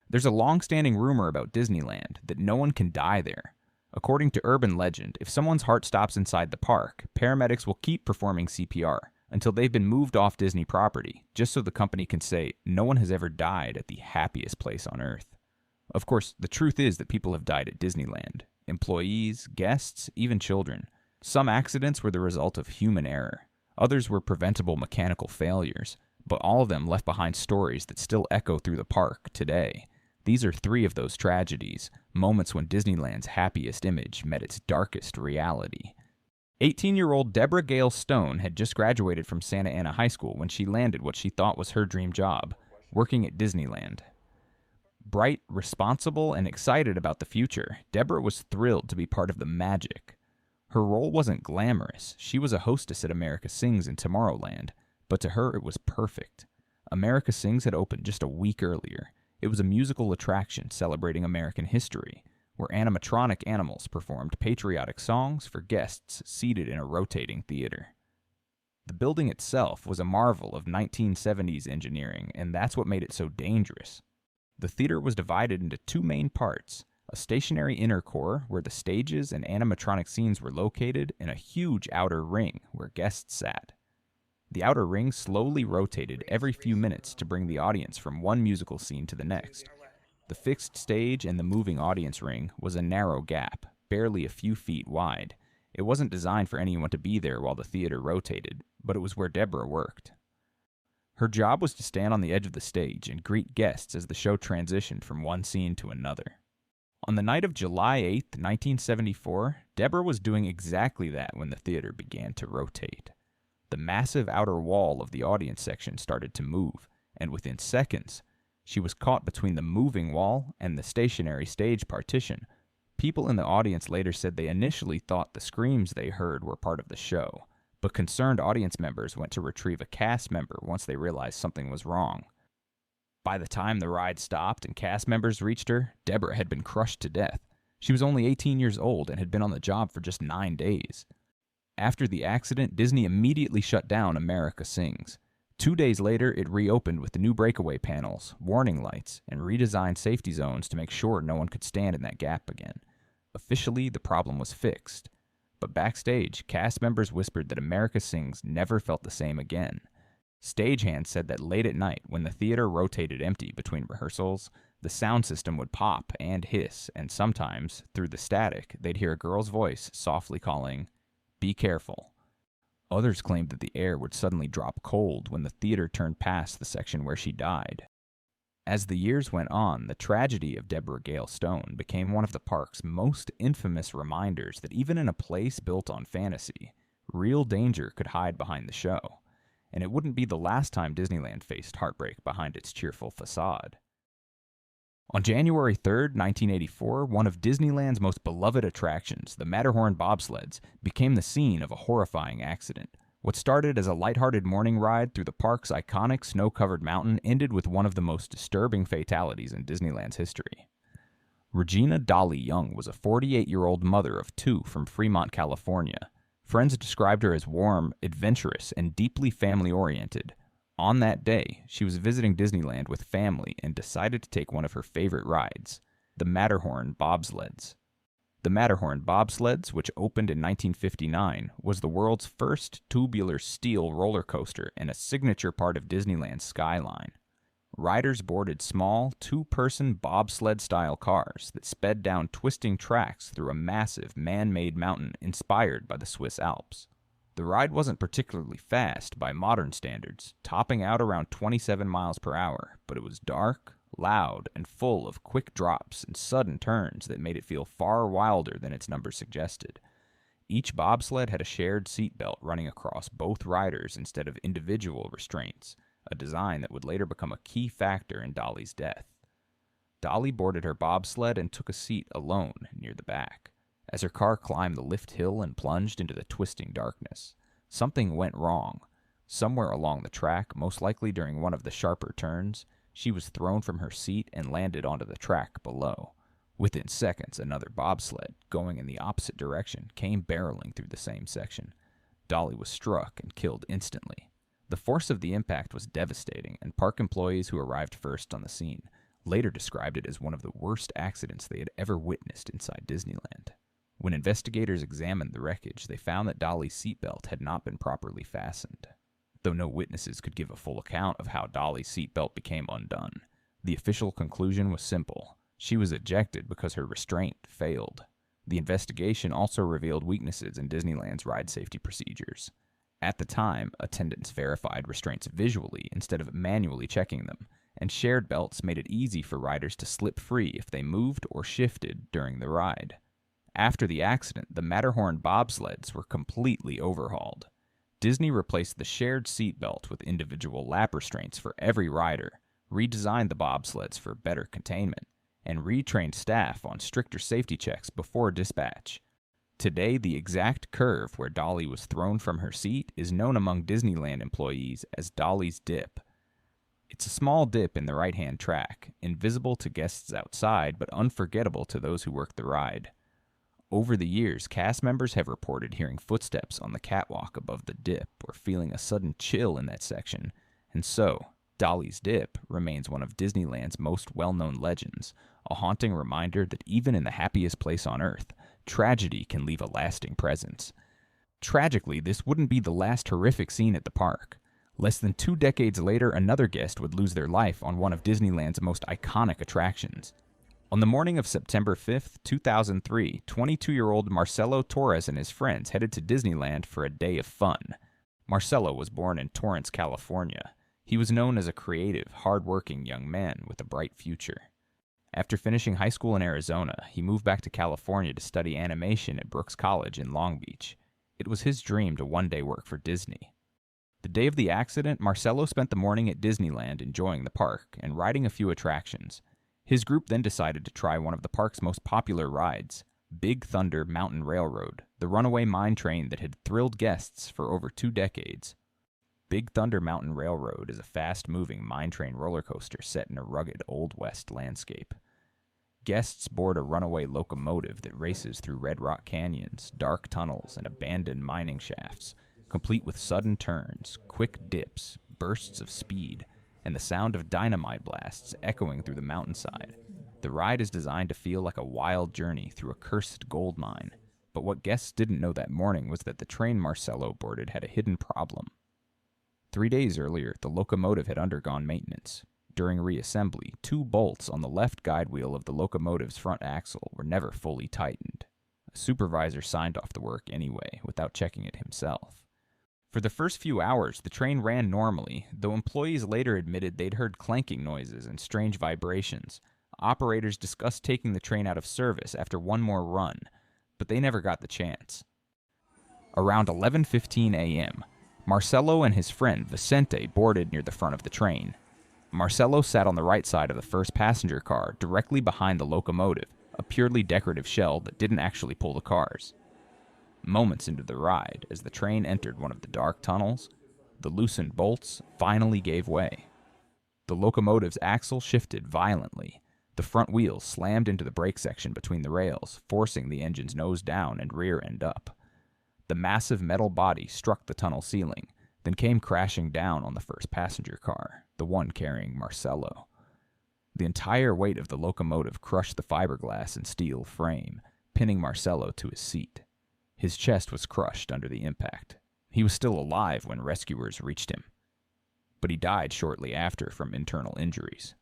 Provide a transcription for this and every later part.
There's a long-standing rumor about Disneyland that no one can die there. According to urban legend, if someone's heart stops inside the park, paramedics will keep performing CPR until they've been moved off Disney property, just so the company can say no one has ever died at the happiest place on Earth. Of course, the truth is that people have died at Disneyland. Employees, guests, even children. Some accidents were the result of human error. Others were preventable mechanical failures, but all of them left behind stories that still echo through the park today. These are three of those tragedies, moments when Disneyland's happiest image met its darkest reality. 18-year-old Deborah Gale Stone had just graduated from Santa Ana High School when she landed what she thought was her dream job, working at Disneyland. Bright, responsible, and excited about the future, Deborah was thrilled to be part of the magic. Her role wasn't glamorous. She was a hostess at America Sings in Tomorrowland, but to her it was perfect. America Sings had opened just a week earlier. It was a musical attraction celebrating American history, where animatronic animals performed patriotic songs for guests seated in a rotating theater. The building itself was a marvel of 1970s engineering, and that's what made it so dangerous. The theater was divided into two main parts, a stationary inner core where the stages and animatronic scenes were located, and a huge outer ring where guests sat. The outer ring slowly rotated every few minutes to bring the audience from one musical scene to the next. The fixed stage and the moving audience ring was a narrow gap, barely a few feet wide. It wasn't designed for anyone to be there while the theater rotated, but it was where Deborah worked. Her job was to stand on the edge of the stage and greet guests as the show transitioned from one scene to another. On the night of July 8, 1974, Deborah was doing exactly that when the theater began to rotate. The massive outer wall of the audience section started to move, and within seconds, she was caught between the moving wall and the stationary stage partition. People in the audience later said they initially thought the screams they heard were part of the show, but concerned audience members went to retrieve a cast member once they realized something was wrong. By the time the ride stopped and cast members reached her, Deborah had been crushed to death. She was only 18 years old and had been on the job for just 9 days. After the accident, Disney immediately shut down America Sings. 2 days later, it reopened with the new breakaway panels, warning lights, and redesigned safety zones to make sure no one could stand in that gap again. Officially, the problem was fixed. But backstage, cast members whispered that America Sings never felt the same again. Stagehands said that late at night, when the theater rotated empty between rehearsals, the sound system would pop and hiss, and sometimes, through the static, they'd hear a girl's voice softly calling, "Be careful." Others claimed that the air would suddenly drop cold when the theater turned past the section where she died. As the years went on, the tragedy of Deborah Gale Stone became one of the park's most infamous reminders that even in a place built on fantasy, real danger could hide behind the show. And it wouldn't be the last time Disneyland faced heartbreak behind its cheerful facade. On January 3, 1984, one of Disneyland's most beloved attractions, the Matterhorn bobsleds, became the scene of a horrifying accident. What started as a lighthearted morning ride through the park's iconic snow-covered mountain ended with one of the most disturbing fatalities in Disneyland's history. Regina Dolly Young was a 48-year-old mother of 2 from Fremont, California. Friends described her as warm, adventurous, and deeply family-oriented. On that day, she was visiting Disneyland with family and decided to take one of her favorite rides, the Matterhorn bobsleds. The Matterhorn bobsleds, which opened in 1959, was the world's first tubular steel roller coaster and a signature part of Disneyland's skyline. Riders boarded small, 2-person bobsled-style cars that sped down twisting tracks through a massive man-made mountain inspired by the Swiss Alps. The ride wasn't particularly fast by modern standards, topping out around 27 miles per hour, but it was dark, loud, and full of quick drops and sudden turns that made it feel far wilder than its numbers suggested. Each bobsled had a shared seatbelt running across both riders instead of individual restraints, a design that would later become a key factor in Dolly's death. Dolly boarded her bobsled and took a seat alone near the back. As her car climbed the lift hill and plunged into the twisting darkness, something went wrong. Somewhere along the track, most likely during one of the sharper turns, she was thrown from her seat and landed onto the track below. Within seconds, another bobsled, going in the opposite direction, came barreling through the same section. Dolly was struck and killed instantly. The force of the impact was devastating, and park employees who arrived first on the scene later described it as one of the worst accidents they had ever witnessed inside Disneyland. When investigators examined the wreckage, they found that Dolly's seatbelt had not been properly fastened. Though no witnesses could give a full account of how Dolly's seatbelt became undone, the official conclusion was simple. She was ejected because her restraint failed. The investigation also revealed weaknesses in Disneyland's ride safety procedures. At the time, attendants verified restraints visually instead of manually checking them, and shared belts made it easy for riders to slip free if they moved or shifted during the ride. After the accident, the Matterhorn bobsleds were completely overhauled. Disney replaced the shared seatbelt with individual lap restraints for every rider, redesigned the bobsleds for better containment, and retrained staff on stricter safety checks before dispatch. Today, the exact curve where Dolly was thrown from her seat is known among Disneyland employees as Dolly's Dip. It's a small dip in the right-hand track, invisible to guests outside but unforgettable to those who work the ride. Over the years, cast members have reported hearing footsteps on the catwalk above the dip or feeling a sudden chill in that section, and so, Dolly's Dip remains one of Disneyland's most well-known legends, a haunting reminder that even in the happiest place on Earth, tragedy can leave a lasting presence. Tragically, this wouldn't be the last horrific scene at the park. Less than 2 decades later, another guest would lose their life on one of Disneyland's most iconic attractions. On the morning of September 5, 2003, 22-year-old Marcelo Torres and his friends headed to Disneyland for a day of fun. Marcelo was born in Torrance, California. He was known as a creative, hard-working young man with a bright future. After finishing high school in Arizona, he moved back to California to study animation at Brooks College in Long Beach. It was his dream to one day work for Disney. The day of the accident, Marcelo spent the morning at Disneyland enjoying the park and riding a few attractions. His group then decided to try one of the park's most popular rides, Big Thunder Mountain Railroad, the runaway mine train that had thrilled guests for over 2 decades. Big Thunder Mountain Railroad is a fast-moving mine train roller coaster set in a rugged Old West landscape. Guests board a runaway locomotive that races through red rock canyons, dark tunnels, and abandoned mining shafts, complete with sudden turns, quick dips, bursts of speed, and the sound of dynamite blasts echoing through the mountainside. The ride is designed to feel like a wild journey through a cursed gold mine, but what guests didn't know that morning was that the train Marcelo boarded had a hidden problem. 3 days earlier, the locomotive had undergone maintenance. During reassembly, 2 bolts on the left guide wheel of the locomotive's front axle were never fully tightened. A supervisor signed off the work anyway, without checking it himself. For the first few hours, the train ran normally, though employees later admitted they'd heard clanking noises and strange vibrations. Operators discussed taking the train out of service after one more run, but they never got the chance. Around 11:15 a.m., Marcelo and his friend Vicente boarded near the front of the train. Marcelo sat on the right side of the first passenger car, directly behind the locomotive, a purely decorative shell that didn't actually pull the cars. Moments into the ride, as the train entered one of the dark tunnels, the loosened bolts finally gave way. The locomotive's axle shifted violently. The front wheels slammed into the brake section between the rails, forcing the engine's nose down and rear end up. The massive metal body struck the tunnel ceiling, then came crashing down on the first passenger car, the one carrying Marcelo. The entire weight of the locomotive crushed the fiberglass and steel frame, pinning Marcelo to his seat. His chest was crushed under the impact. He was still alive when rescuers reached him, but he died shortly after from internal injuries.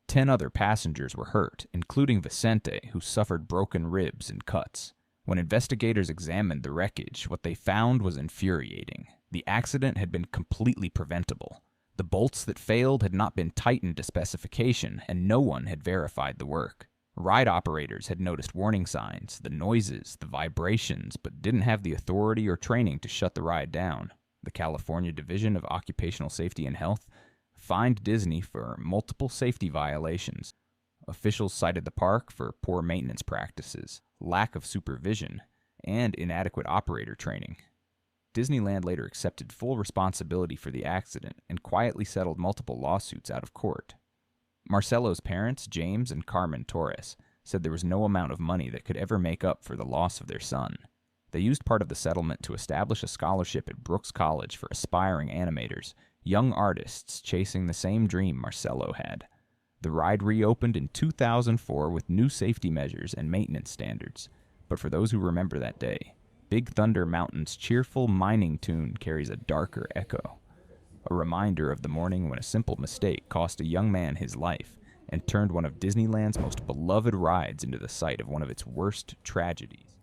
10 other passengers were hurt, including Vicente, who suffered broken ribs and cuts. When investigators examined the wreckage, what they found was infuriating. The accident had been completely preventable. The bolts that failed had not been tightened to specification, and no one had verified the work. Ride operators had noticed warning signs, the noises, the vibrations, but didn't have the authority or training to shut the ride down. The California Division of Occupational Safety and Health fined Disney for multiple safety violations. Officials cited the park for poor maintenance practices, lack of supervision, and inadequate operator training. Disneyland later accepted full responsibility for the accident and quietly settled multiple lawsuits out of court. Marcelo's parents, James and Carmen Torres, said there was no amount of money that could ever make up for the loss of their son. They used part of the settlement to establish a scholarship at Brooks College for aspiring animators, young artists chasing the same dream Marcelo had. The ride reopened in 2004 with new safety measures and maintenance standards. But for those who remember that day, Big Thunder Mountain's cheerful mining tune carries a darker echo. A reminder of the morning when a simple mistake cost a young man his life and turned one of Disneyland's most beloved rides into the site of one of its worst tragedies.